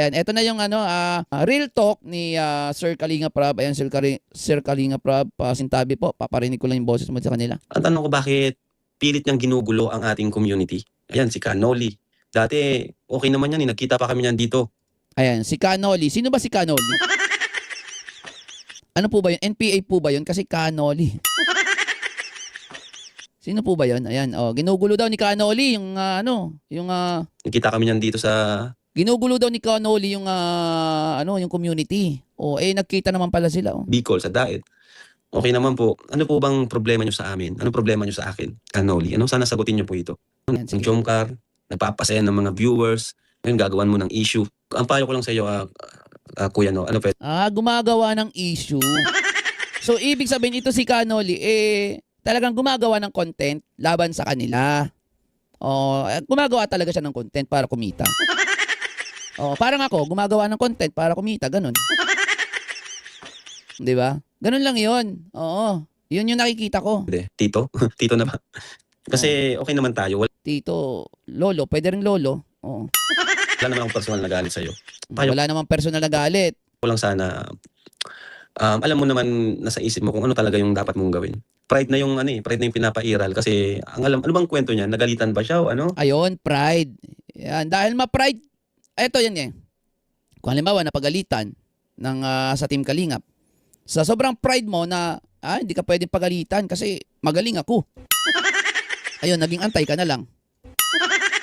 Ayan, eto na yung real talk ni Sir Kalinga Prab. Ayan, Sir Kalinga Prab, pasintabi po. Paparinig ko lang yung boses mo sa kanila. Ang tanong ko, bakit pilit niyang ginugulo ang ating community? Ayan, si Canoli. Dati, okay naman yan. Nagkita pa kami niyan dito. Ayan, si Canoli. Sino ba si Canoli? Ano po ba yun? NPA po ba yun? Kasi Canoli. Sino po ba yun? Ayan, ginugulo daw ni Canoli yung Nagkita kami niyan dito sa... ginugulo daw ni Canoli yung yung community. Nagkita naman pala sila. Bicol, sa Daet. Okay naman po. Ano po bang problema niyo sa amin? Anong problema niyo sa akin? Canoli. Sana sagutin niyo po ito. Ayan, Yung sige. Jomcar, nagpapasaya ng mga viewers. Ngayon, gagawan mo ng issue. Ang payo ko lang sa iyo, Kuya, no? Ano pwede? Gumagawa ng issue. So, ibig sabihin ito si Canoli, talagang gumagawa ng content laban sa kanila. Gumagawa talaga siya ng content para kumita. Parang ako, gumagawa ng content para kumita, ganun. Di ba? Ganun lang yun. Oo. Yun yung nakikita ko. Tito? Tito na ba? Kasi okay naman tayo. Tito, lolo, pwede rin lolo. Oo. Wala naman akong personal na galit sa'yo. Payo Wala namang personal na galit. ko lang sana, alam mo naman nasa isip mo kung ano talaga yung dapat mong gawin. Pride na yung pinapairal kasi ano bang kwento niya? Nagalitan ba siya o ano? Ayun, pride. Yan, dahil ma-pride, eto yan Kung halimbawa napagalitan sa Team Kalingap, sa sobrang pride mo na hindi ka pwedeng pagalitan kasi magaling ako. Ayun, naging antay ka na lang.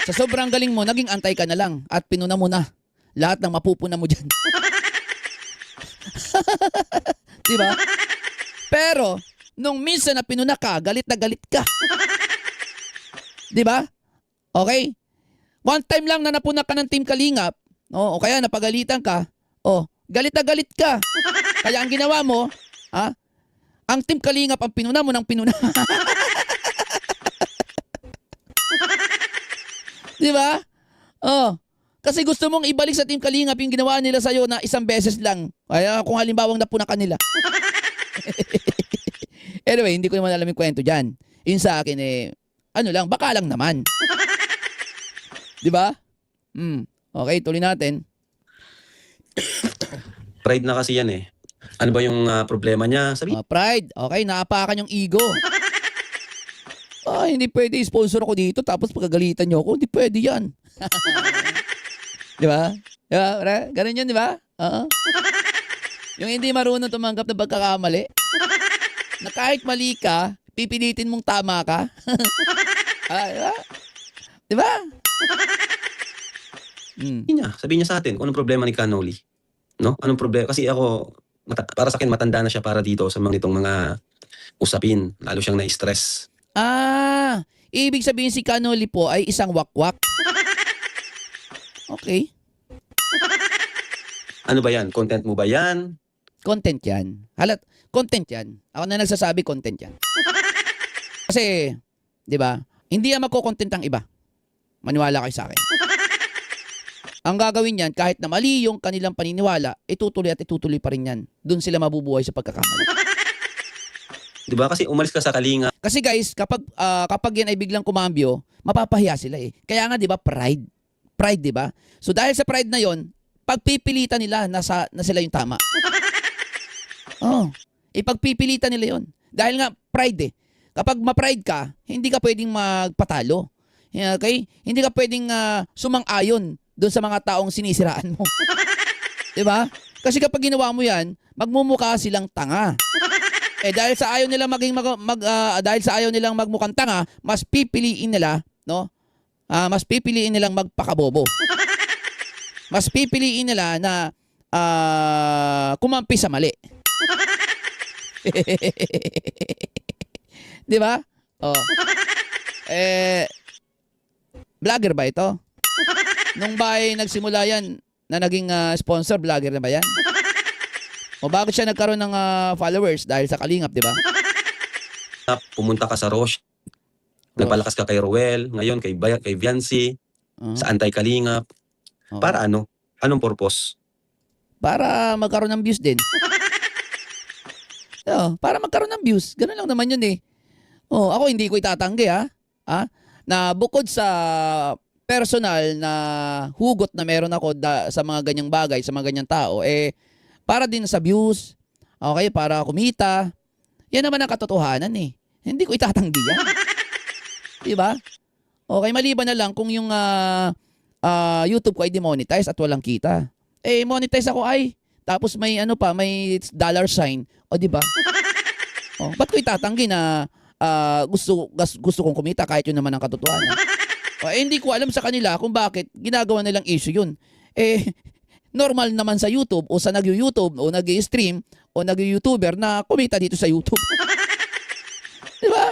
Sa sobrang galing mo, naging antay ka na lang at pinuna mo na lahat ng mapupuna mo dyan. Diba? Pero, nung minsan na pinuna ka, galit na galit ka. Diba? Okay? One time lang na napuna ka ng Team Kalingap, o kaya napagalitan ka, galit na galit ka. Kaya ang ginawa mo, ang Team Kalingap ang pinuna mo ng pinuna. Diba? Kasi gusto mong ibalik sa Team Kalingap yung ginawa nila sa'yo na isang beses lang. Kaya kung halimbawang napuna ka nila. Anyway, hindi ko naman alam yung kwento dyan. Yun sa akin baka lang naman. Diba? Okay, tuloy natin. Pride na kasi yan eh. Ano ba yung problema niya? Sabi, Pride. Okay, naapakan yung ego. Hindi pwede sponsor ako dito tapos pagkagalitan nyo ako. Hindi pwede yan. Diba? Diba? Ganun yun, diba? Yung hindi marunong tumanggap na pagkakamali. Na kahit mali ka, pipilitin mong tama ka. Diba? Diba? sabihin niya sa atin kung anong problema ni Canoli. No? Anong problema? Kasi ako, para sa akin, matanda na siya para dito sa mga itong mga usapin. Lalo siyang na-stress. Ibig sabihin si Canoli po ay isang wakwak. Okay. Ano ba yan? Content mo ba yan? Content yan. Content yan. Ako na nagsasabi, content yan. Kasi, di ba, hindi yan magko-content ang iba. Maniwala kayo sa akin. Ang gagawin yan, kahit na mali yung kanilang paniniwala, itutuloy at itutuloy pa rin yan. Doon sila mabubuhay sa pagkakamali. Di ba? Kasi umalis ka sa Kalinga. Kasi guys, kapag yan ay biglang kumambyo, mapapahiya sila eh. Kaya nga, di ba, pride. Pride, di ba? So dahil sa pride na yon, pagpipilitan nila na sila yung tama. Ipagpipilitan nila yon. Dahil nga, pride eh. Kapag ma-pride ka, hindi ka pwedeng magpatalo. Okay? Hindi ka pwedeng sumang-ayon doon sa mga taong sinisiraan mo. Diba? Kasi kapag ginawa mo yan, magmumukha silang tanga. Dahil sa ayaw nilang dahil sa ayaw nilang magmukhang tanga, mas pipiliin nila, no? Mas pipiliin nilang magpakabobo. Mas pipiliin nila na kumampi sa mali. Di ba? Vlogger ba ito? Nung ba ay nagsimula yan na naging sponsor, vlogger na ba yan? O bakit siya nagkaroon ng followers? Dahil sa Kalingap, di ba? Pumunta ka sa Roche. Nagpalakas ka kay Ruel. Ngayon kay Viancy. Sa Anti-Kalingap. Para ano? Anong purpose? Para magkaroon ng views din. Para magkaroon ng views. Ganun lang naman yun eh. Ako hindi ko itatanggi na bukod sa personal na hugot na meron ako sa mga ganyang bagay, sa mga ganyang tao, para din sa views, okay, para kumita. Yan naman ang katotohanan eh. Hindi ko itatanggi yan. Diba? Okay, maliban na lang kung yung YouTube ko ay demonetize at walang kita. Monetize ako tapos may may dollar sign. O diba? Ba't ko itatanggi na gusto kong kumita kahit yun naman ang katotohanan? Hindi ko alam sa kanila kung bakit ginagawa nilang issue yun. Normal naman sa YouTube o sa nag-YouTube o nag-stream o nag-YouTuber na kumita dito sa YouTube. Diba?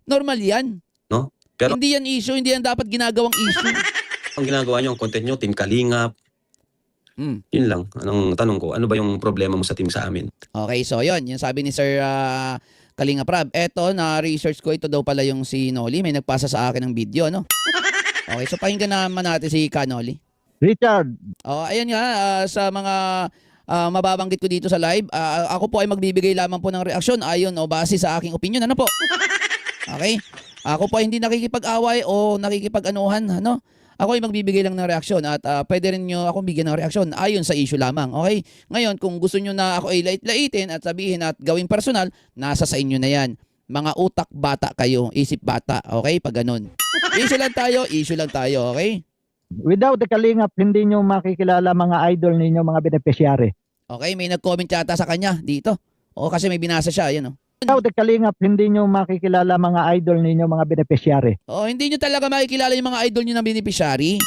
Normal yan. No? Pero Hindi yan issue, hindi yan dapat ginagawang issue. ang ginagawa nyo, ang content nyo, Team Kalingap. Yun lang. Anong tanong ko, ano ba yung problema mo sa team sa amin? Okay, so yun. Yung sabi ni Sir Kalinga Prab. Eto, na-research ko, ito daw pala yung si Noli. May nagpasa sa akin ng video, no? Okay, so pakinggan naman natin si Kanoli. Richard, Ayan nga, sa mga mababanggit ko dito sa live, ako po ay magbibigay lamang po ng reaksyon ayon o base sa aking opinion. Ano po? Okay? Ako po ay hindi nakikipag-away o nakikipag-anuhan. Ano? Ako ay magbibigay lang ng reaksyon at pwede rin nyo akong bigyan ng reaksyon ayon sa issue lamang. Okay? Ngayon, kung gusto nyo na ako ay lait-laitin at sabihin at gawing personal, nasa sa inyo na yan. Mga utak bata kayo, isip bata. Okay? Pag ganun. Issue lang tayo. Okay? without the Kalingap, hindi nyo makikilala mga idol ninyo, mga beneficiary. Okay, may nag-comment yata sa kanya dito. Kasi may binasa siya, yan Without the Kalingap, hindi nyo makikilala mga idol ninyo, mga beneficiary. Hindi nyo talaga makikilala yung mga idol nyo na beneficiary.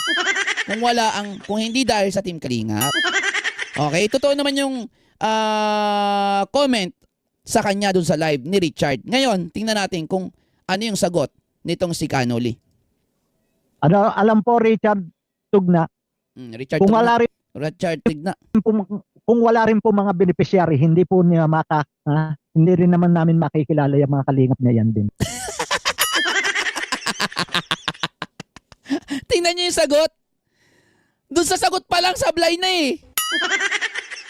Kung hindi dahil sa Team Kalingap. Okay, totoo naman yung comment sa kanya dun sa live ni Richard. Ngayon, tingnan natin kung ano yung sagot nitong si Kanoli. Alam po, Richard Tugna, Richard kung Tugna. wala rin Richard Tigna. kung wala rin po mga beneficiary, hindi po niya hindi rin naman namin makikilala yung mga Kalingap na yan din. Tingnan nyo yung sagot. Doon sa sagot pa lang, sablay na eh.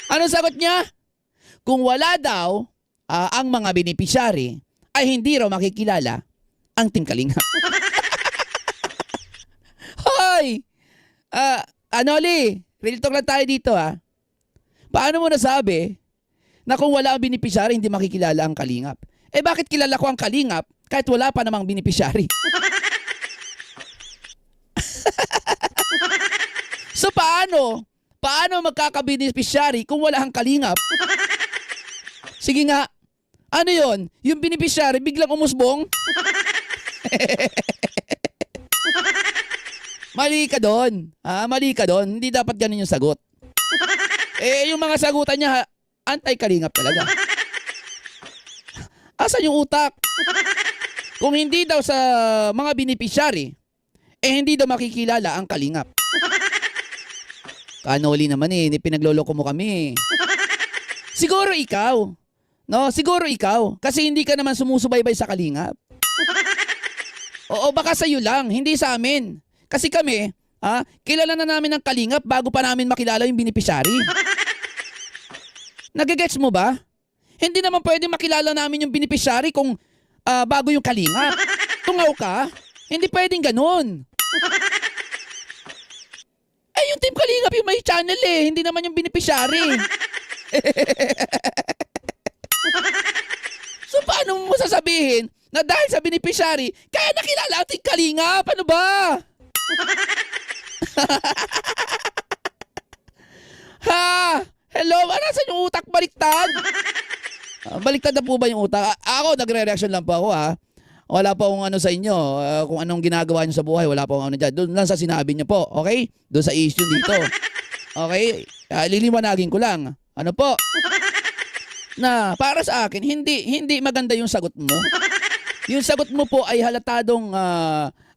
Ano sagot niya? Kung wala daw ang mga beneficiary, ay hindi raw makikilala ang Team Kalingap. Hoy! Anoli, real talk lang tayo dito Paano mo nasabi na kung wala ang beneficiary, hindi makikilala ang Kalingap? Bakit kilala ko ang Kalingap kahit wala pa namang beneficiary? So paano? Paano magkaka-beneficiary kung wala ang Kalingap? Sige nga. Ano yon? Yung beneficiary biglang umusbong? Mali ka doon. Mali ka doon. Hindi dapat ganun yung sagot. Yung mga sagutan niya, anti-Kalingap talaga. Asan yung utak? Kung hindi daw sa mga beneficiary, hindi daw makikilala ang Kalingap. Kanoli naman pinagloloko mo kami. Siguro ikaw. No, siguro ikaw. Kasi hindi ka naman sumusubaybay sa Kalingap. Baka sa'yo lang, hindi sa amin. Kasi kami, kilala na namin ang Kalingap bago pa namin makilala yung beneficiary. Nagigets mo ba? Hindi naman pwede makilala namin yung beneficiary kung bago yung Kalingap. Tungaw ka? Hindi pwedeng ganun. Yung Team Kalingap yung may channel hindi naman yung beneficiary. So paano mo sasabihin na dahil sa beneficiary, kaya nakilala ang Team Kalingap? Ano ba? Hello? Nasaan yung utak? Baliktad? Baliktad na po ba yung utak? Ako, nagre-reaction lang po ako Wala pa akong ano sa inyo, kung anong ginagawa nyo sa buhay, wala pa akong ano dyan. Doon lang sa sinabi nyo po, okay? Doon sa issue dito. Okay? Liliwanagin ko lang. Ano po? Na para sa akin, hindi maganda yung sagot mo. Yung sagot mo po ay halatadong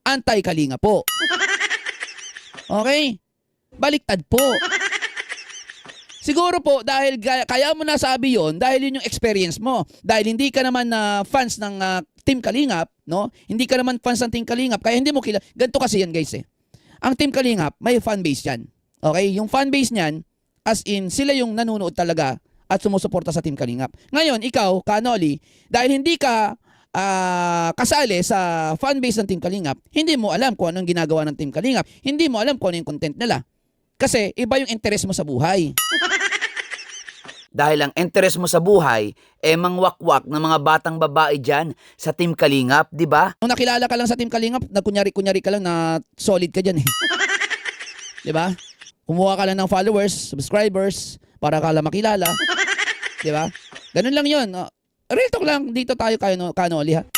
anti-Kalinga po. Okay? Baliktad po. Siguro po dahil kaya mo nasabi yon dahil yun yung experience mo. Dahil hindi ka naman fans ng Team Kalingap, no? Hindi ka naman fans ng Team Kalingap kaya hindi mo kilala. Ganito kasi yan, guys Ang Team Kalingap, may fan base yan. Okay? Yung fan base niyan, as in sila yung nanonood talaga at sumusuporta sa Team Kalingap. Ngayon, ikaw, Kanoli, dahil hindi ka kasali sa fanbase ng Team Kalingap, hindi mo alam kung anong ginagawa ng Team Kalingap. Hindi mo alam kung ano yung content nila. Kasi iba yung interest mo sa buhay. Dahil ang interest mo sa buhay, mangwakwak ng mga batang babae dyan sa Team Kalingap, di ba? Nung nakilala ka lang sa Team Kalingap, nagkunyari-kunyari ka lang na solid ka dyan eh. Di ba? Kumuha ka lang ng followers, subscribers, para ka lang makilala. Di ba? Ganun lang yun. Real talk lang, dito tayo kanoli ha.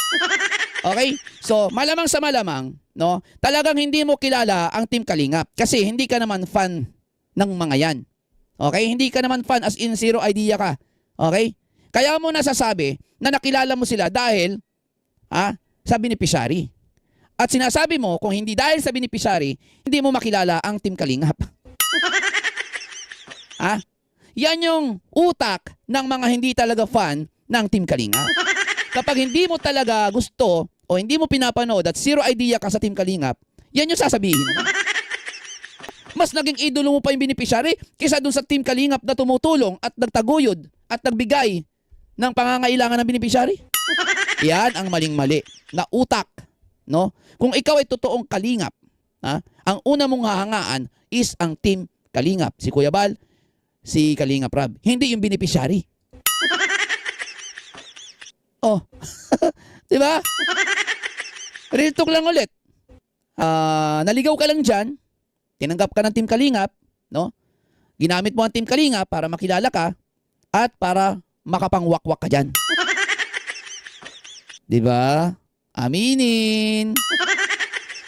Okay? So, malamang sa malamang, no? Talagang hindi mo kilala ang Team Kalingap kasi hindi ka naman fan ng mga yan. Okay? Hindi ka naman fan as in zero idea ka. Okay? Kaya mo nasasabi na nakilala mo sila dahil sa beneficiary. At sinasabi mo kung hindi dahil sa beneficiary, hindi mo makilala ang Team Kalingap. Yan yung utak ng mga hindi talaga fan ng Team Kalingap. Kapag hindi mo talaga gusto o hindi mo pinapanood at zero idea ka sa Team Kalingap, yan yung sasabihin mo. Mas naging idolo mo pa yung beneficiary kaysa dun sa Team Kalingap na tumutulong at nagtaguyod at nagbigay ng pangangailangan ng beneficiary. Yan ang maling-mali na utak, no? Kung ikaw ay totoong Kalingap, ang una mong hahangaan is ang Team Kalingap. Si Kuya Bal, si Kalingap Rab, hindi yung beneficiary. Oh. 'Di ba? Real talk lang ulit. Naligaw ka lang diyan. Tinanggap ka ng Team Kalingap, no? Ginamit mo ang Team Kalingap para makilala ka at para makapangwakwak ka diyan. 'Di ba? Aminin.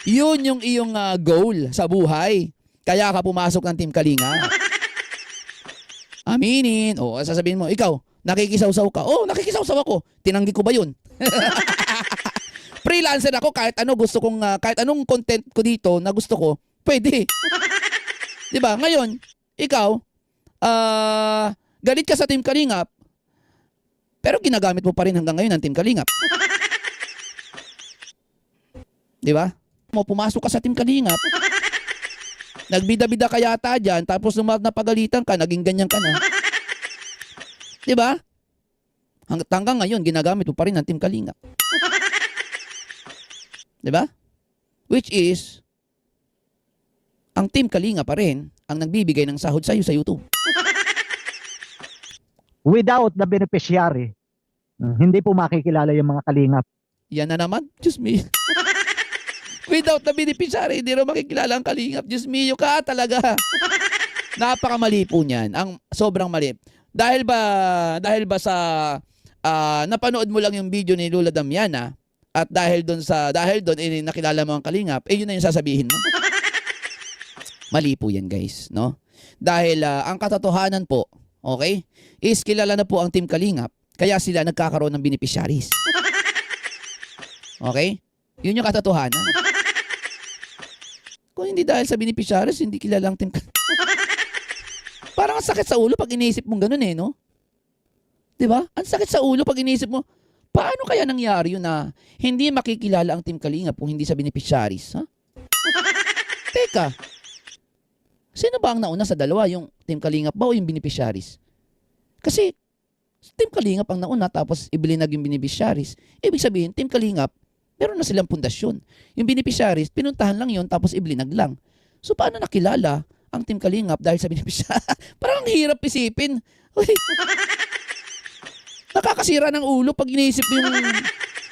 'Yun yung iyong goal sa buhay. Kaya ka pumasok ng Team Kalingap. Aminin. O, sasabihin mo, ikaw, nakikisaw-saw ka. Oh, nakikisaw-saw ako. Tinanggi ko ba 'yun? Freelancer ako, kahit ano gusto kong kahit anong content ko dito na gusto ko, pwede. 'Di ba? Ngayon, ikaw galit ka sa Team Kalingap, pero ginagamit mo pa rin hanggang ngayon ang Team Kalingap. 'Di ba? Mo pumasok ka sa Team Kalingap. Nagbida-bida ka yata diyan, tapos nung napagalitan ka, naging ganyan ka na. 'Di ba? Hanggang ngayon ginagamit mo pa rin ang Team Kalingap. 'Di ba? Which is ang Team Kalingap pa rin ang nagbibigay ng sahod sa iyo sa YouTube. Without the beneficiary, hindi po makikilala yung mga Kalingap. Yan na naman, Diyos me. Without the beneficiary, hindi rin makikilala ang Kalingap. Diyos me, ka talaga. Napakamali po niyan. Ang sobrang mali. Dahil ba sa napanood mo lang yung video ni Lola Damiana at dahil doon nakilala mo ang Kalingap, yun na yung sasabihin mo. Mali po yan, guys, no? Dahil ang katotohanan po, okay, is kilala na po ang Team Kalingap, kaya sila nagkakaroon ng beneficiaries. Okay? Yun yung katotohanan. Kung hindi dahil sa beneficiaries, hindi kilala ang Team Kalingap. Parang ang sakit sa ulo pag iniisip mong ganun eh, no? Diba? Ang sakit sa ulo pag iniisip mo, paano kaya nangyari yun na hindi makikilala ang Team Kalingap kung hindi sa beneficiaries, ha? Teka, sino ba ang nauna sa dalawa? Yung Team Kalingap ba o yung beneficiaries? Kasi Team Kalingap ang nauna tapos ibilinag yung beneficiaries. Ibig sabihin, Team Kalingap, meron na silang pundasyon. Yung beneficiaries, pinuntahan lang yun tapos ibilinag lang. So paano nakilala ang Team Kalingap dahil sa beneficiaries? Parang ang hirap isipin. Nakakasira ng ulo pag iniisip mo yung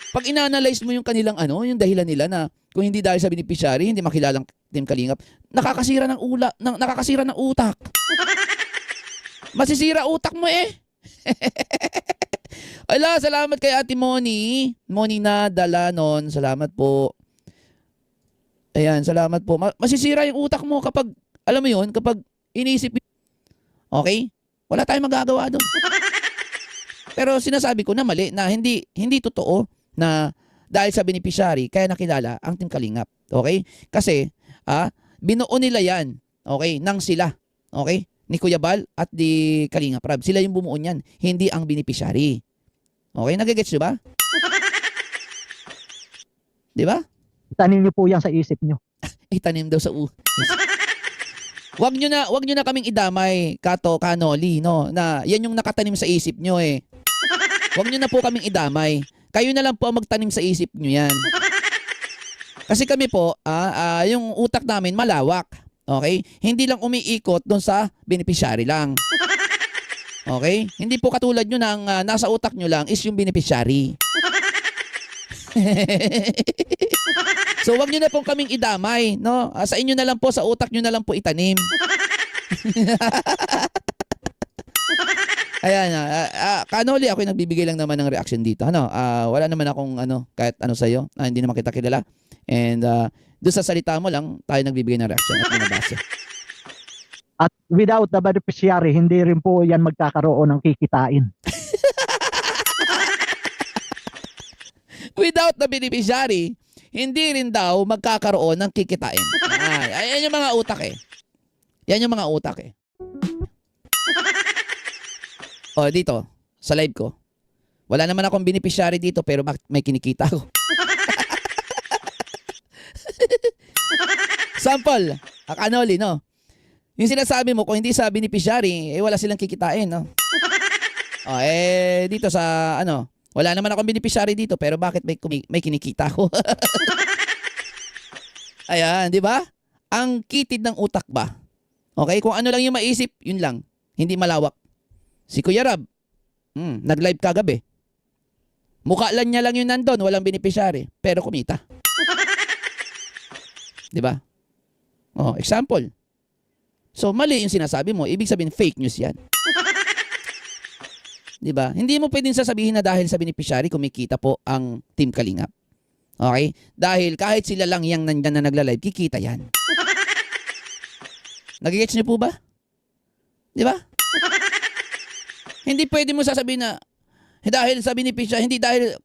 pag ina-analyze mo yung kanilang yung dahilan nila na kung hindi dahil sa beneficiary, hindi makilalang Team Kalingap. Nakakasira ng nakakasira ng utak. Masisira utak mo eh. Ala, salamat kay Ate Moni. Moni na Dalanon. Salamat po. Ayan, salamat po. Masisira yung utak mo kapag, alam mo yun, kapag iniisip. Okay? Wala tayong magagawa doon. Pero sinasabi ko na mali, na hindi totoo na dahil sa beneficiary, kaya nakilala ang Team Kalingap. Okay? Kasi, binuo nila yan. Okay? Nang sila. Okay? Ni Kuya Bal at di Kalingap Rab. Sila yung bumuo niyan. Hindi ang beneficiary. Okay? Nagigets nyo ba? Di ba? Tanim niyo po yan sa isip niyo. Itanim daw sa Wag nyo na kaming idamay, Kato, Kanoli, no? Na yan yung nakatanim sa isip nyo eh. Wag nyo na po kaming idamay. kayo na lang po ang magtanim sa isip nyo yan. Kasi kami po, yung utak namin malawak. Okay? Hindi lang umiikot doon sa beneficiary lang. Okay? Hindi po katulad nyo na ang nasa utak nyo lang is yung beneficiary. So wag nyo na pong kaming idamay, no? Sa inyo na lang po, sa utak nyo na lang po itanim. Ayan, Kanoli, ako yung nagbibigay lang naman ng reaction dito. Wala naman akong kahit ano sa'yo. Hindi naman kita kilala. And doon sa salita mo lang, tayo nagbibigay ng reaction at mga base. At without the beneficiary, hindi rin po yan magkakaroon ng kikitain. Without the beneficiary, hindi rin daw magkakaroon ng kikitain. Yan yung mga utak eh. Yan yung mga utak eh. O, dito, sa live ko. Wala naman akong beneficiary dito pero may kinikita ko. Sample, Kanoli, no? Yung sinasabi mo, kung hindi sa beneficiary, wala silang kikitain, no? O, dito sa, wala naman akong beneficiary dito pero bakit may kinikita ko? Ayan, di ba? Ang kitid ng utak ba? Okay, kung ano lang yung maisip, yun lang. Hindi malawak. Si Kuya Rab, nag-live kagabi. Mukha lang niya lang yung nandun, walang beneficiary, pero kumita. Di ba? Oh, example. So, mali yung sinasabi mo, ibig sabihin fake news yan. Di ba? Hindi mo pwedeng sasabihin na dahil sa beneficiary kumikita po ang Team Kalingap. Okay? Dahil kahit sila lang yung nandyan na nagla-live, kikita yan. Nagigets niyo po ba? Di ba? Hindi pwede mo sasabihin na dahil sa beneficiary,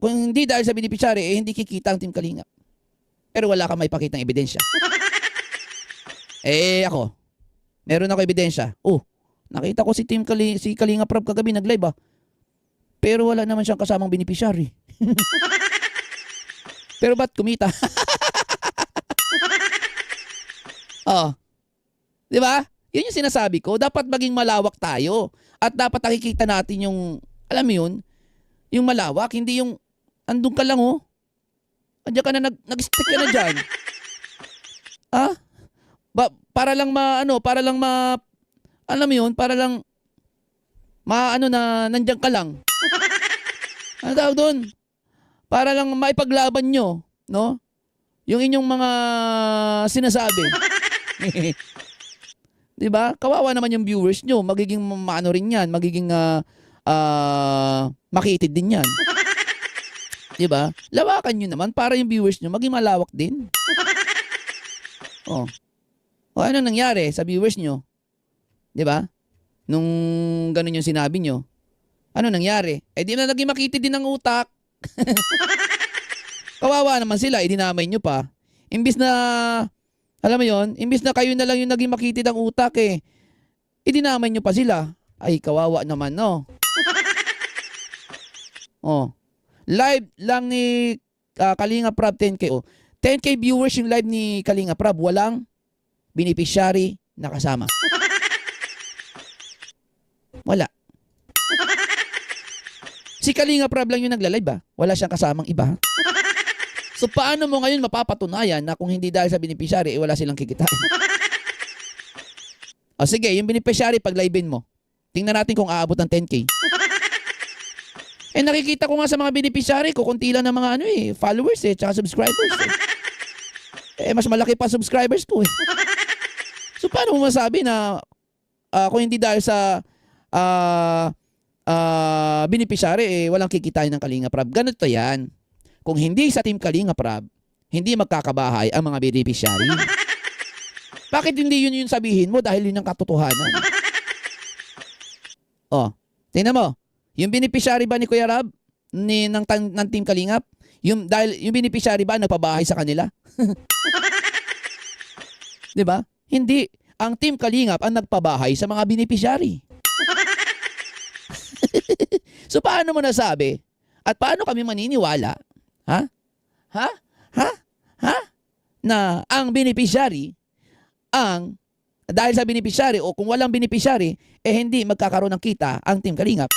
kung hindi dahil sa beneficiary, hindi kikita ang Team Kalingap. Pero wala kang maipakitang ebidensya. Ako, meron ako ebidensya. Nakita ko si Kalingap Rab kagabi nag-live Pero wala naman siyang kasamang beneficiary. Pero ba't kumita? Di ba? Yun yung sinasabi ko. Dapat maging malawak tayo. At dapat nakikita natin yung, alam mo yun, yung malawak. Hindi yung, andun ka lang Andiyan ka na, nag-stick ka na dyan. Para lang alam mo yun, para lang, na, nandiyan ka lang. Ano tawag doon? Para lang maipaglaban nyo, no? Yung inyong mga sinasabi. Di ba? Kawawa naman yung viewers nyo. Magiging rin yan. Magiging makitid din yan. Di ba? Lawakan nyo naman para yung viewers nyo maging malawak din. Ano nangyari sa viewers nyo? Di ba? Nung ganun yung sinabi nyo. Ano nangyari? Di na naging makitid din ang utak. Kawawa naman sila. Dinamay nyo pa. Imbis na alam mo yon, imbis na kayo na lang yung naging makitid ang utak idinamay nyo pa sila. Ay, kawawa naman, no? Live lang ni Kalingap Rab 10K. 10K viewers yung live ni Kalingap Rab. Walang beneficiary na kasama. Wala. Si Kalingap Rab lang yung nagla-live Wala siyang kasamang iba. So paano mo ngayon mapapatunayan na kung hindi dahil sa beneficiary, wala silang kikitain? Sige, yung beneficiary pag-livein mo. Tingnan natin kung aabot ng 10K. Nakikita ko nga sa mga beneficiary ko, kunti lang ng mga followers tsaka subscribers mas malaki pa subscribers ko So paano mo masabi na kung hindi dahil sa beneficiary, walang kikitain ng Kalingap Rab? Ganito yan. Kung hindi sa Team Kalingap Rab, hindi magkakabahay ang mga beneficiary. Bakit hindi yun yung sabihin mo dahil yun ang katotohanan? Tingnan mo. Yung beneficiary ba ni Kuya Rab ng Team Kalingap? Yung beneficiary ba nagpabahay sa kanila? 'Di ba? Hindi. Ang Team Kalingap ang nagpabahay sa mga beneficiary. So paano mo nasabi? At paano kami maniniwala? Na ang beneficiary dahil sa beneficiary o kung walang beneficiary hindi magkakaroon ng kita ang Team Kalingap.